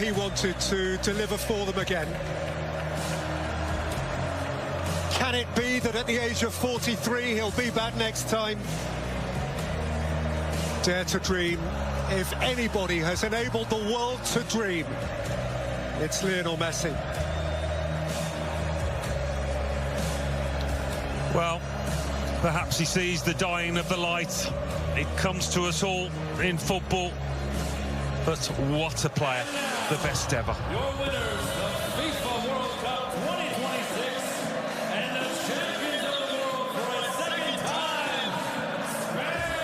he wanted to deliver for them again. Can it be that at the age of 43 he'll be back next time? Dare to dream. If anybody has enabled the world to dream, it's Lionel Messi. Well, perhaps he sees the dying of the light. It comes to us all in football. But what a player, the best ever. Your winners of FIFA World Cup 2026 and the champions of the world for a second time, Spain!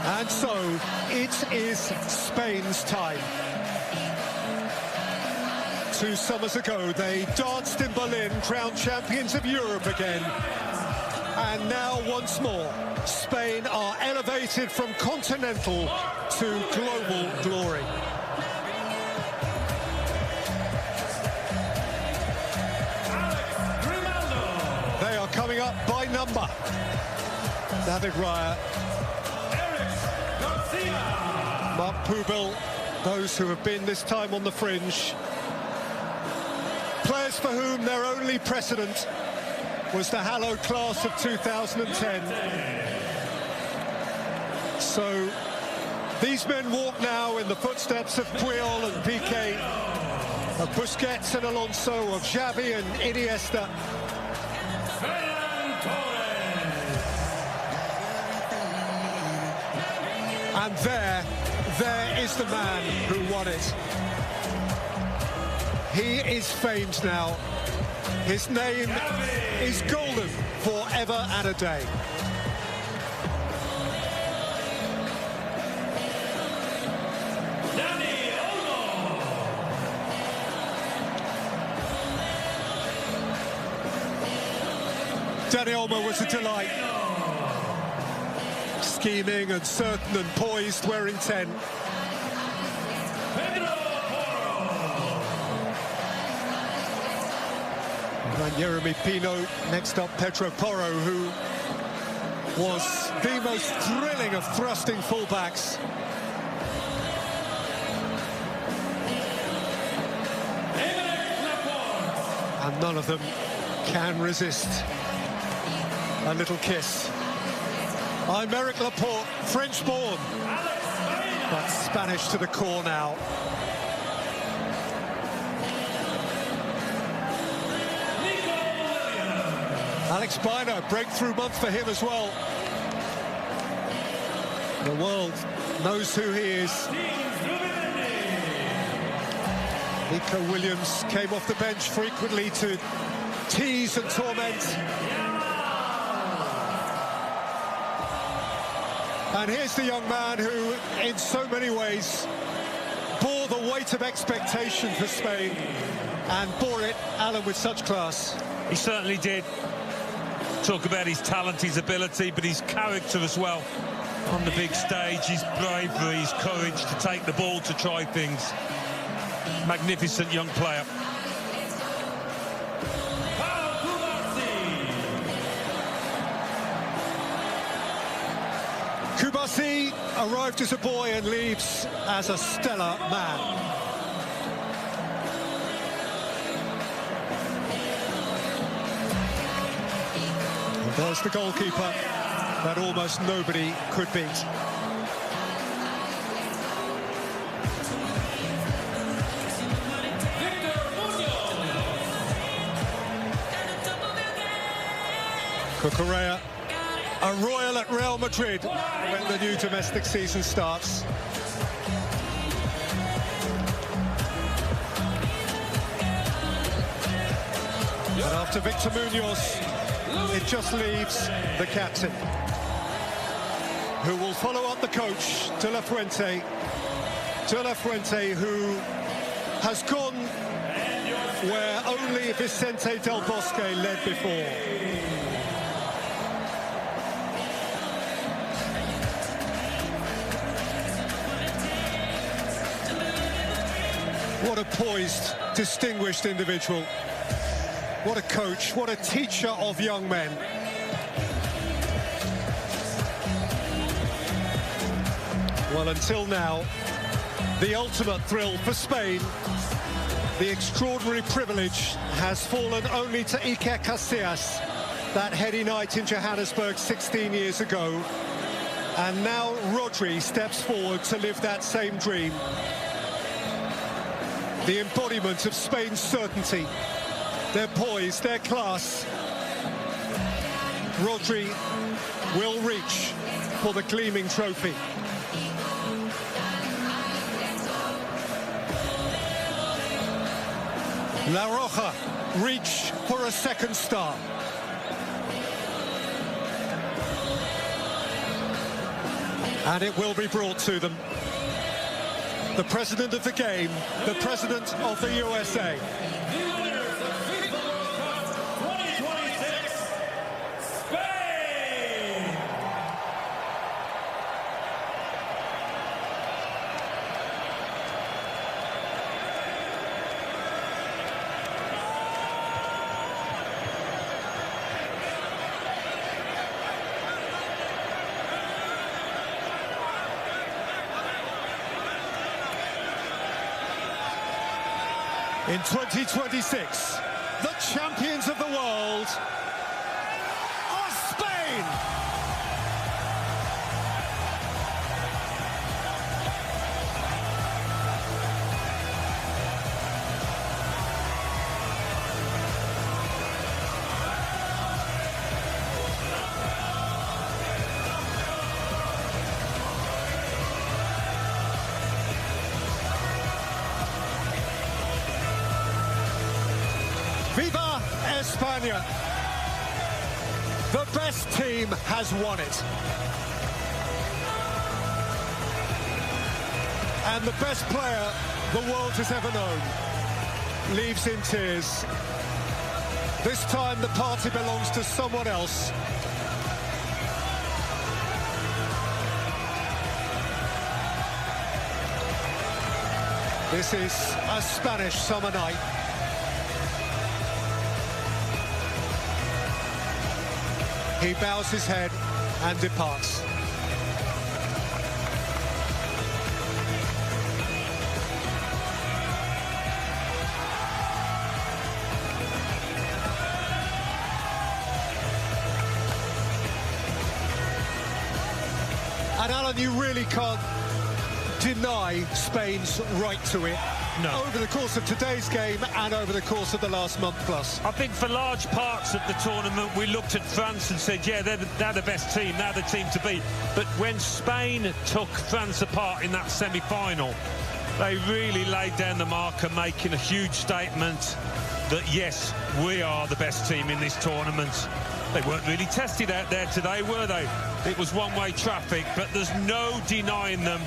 And so, it is Spain's time. 2 summers ago, they danced in Berlin, crowned champions of Europe again. And now, once more, Spain are elevated from continental to global glory. They are coming up by number. David Raya, Mark Poubel, those who have been this time on the fringe. Players for whom their only precedent was the hallowed class of 2010. So these men walk now in the footsteps of Puyol and Piqué, of Busquets and Alonso, of Xavi and Iniesta. And there is the man who won it. He is famed now. His name is golden forever and a day. Dani Olmo was a delight. Scheming and certain and poised, wearing 10. And Jeremy Pino, next up Pedro Porro, who was the most thrilling of thrusting fullbacks. And none of them can resist a little kiss. I'm Eric Laporte, French-born, but Spanish to the core now. Alex Baena, breakthrough month for him as well. The world knows who he is. Nico Williams came off the bench frequently to tease and torment. And here's the young man who, in so many ways, bore the weight of expectation for Spain, and bore it, Alan, with such class. He certainly did. Talk about his talent, his ability, but his character as well. On the big stage, his bravery, his courage to take the ball, to try things. Magnificent young player. Kubasi arrived as a boy and leaves as a stellar man. And there's the goalkeeper that almost nobody could beat. Cucurella, a royal at Real Madrid when the new domestic season starts. And after Victor Munoz, it just leaves the captain, who will follow up the coach, De La Fuente. De La Fuente, who has gone where only Vicente Del Bosque led before. What a poised, distinguished individual. What a coach, what a teacher of young men. Well, until now, the ultimate thrill for Spain, the extraordinary privilege has fallen only to Iker Casillas, that heady night in Johannesburg 16 years ago. And now Rodri steps forward to live that same dream. The embodiment of Spain's certainty, their poise, their class. Rodri will reach for the gleaming trophy. La Roja reach for a second star. And it will be brought to them. The president of the game, the president of the USA. The winners of FIFA World Cup 2026, Spain! In 2026, the champions of the world are Spain! Viva España! The best team has won it. And the best player the world has ever known leaves in tears. This time the party belongs to someone else. This is a Spanish summer night. He bows his head and departs. And Alan, you really can't deny Spain's right to it. No. Over the course of today's game and over the course of the last month plus. I think for large parts of the tournament we looked at France and said, yeah, they're the best team, they're the team to beat. But when Spain took France apart in that semi-final, they really laid down the marker, making a huge statement that, yes, we are the best team in this tournament. They weren't really tested out there today, were they? It was one-way traffic, but there's no denying them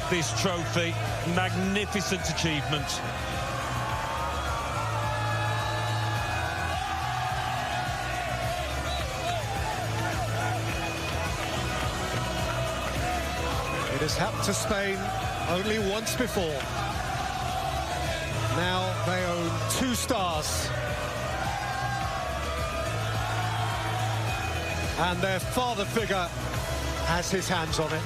this trophy. Magnificent achievement. It has happened to Spain only once before. Now they own 2 stars. And their father figure has his hands on it.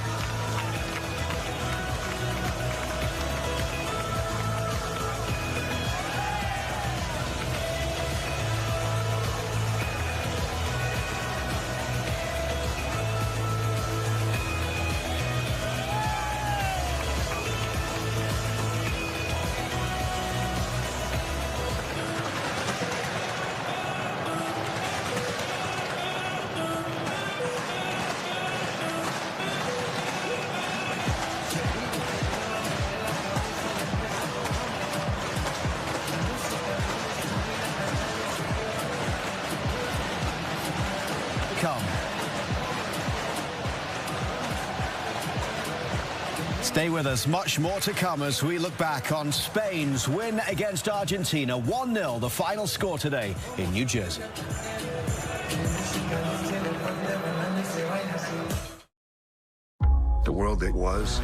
Come. Stay with us, much more to come as we look back on Spain's win against Argentina. 1-0, the final score today in New Jersey. The world it was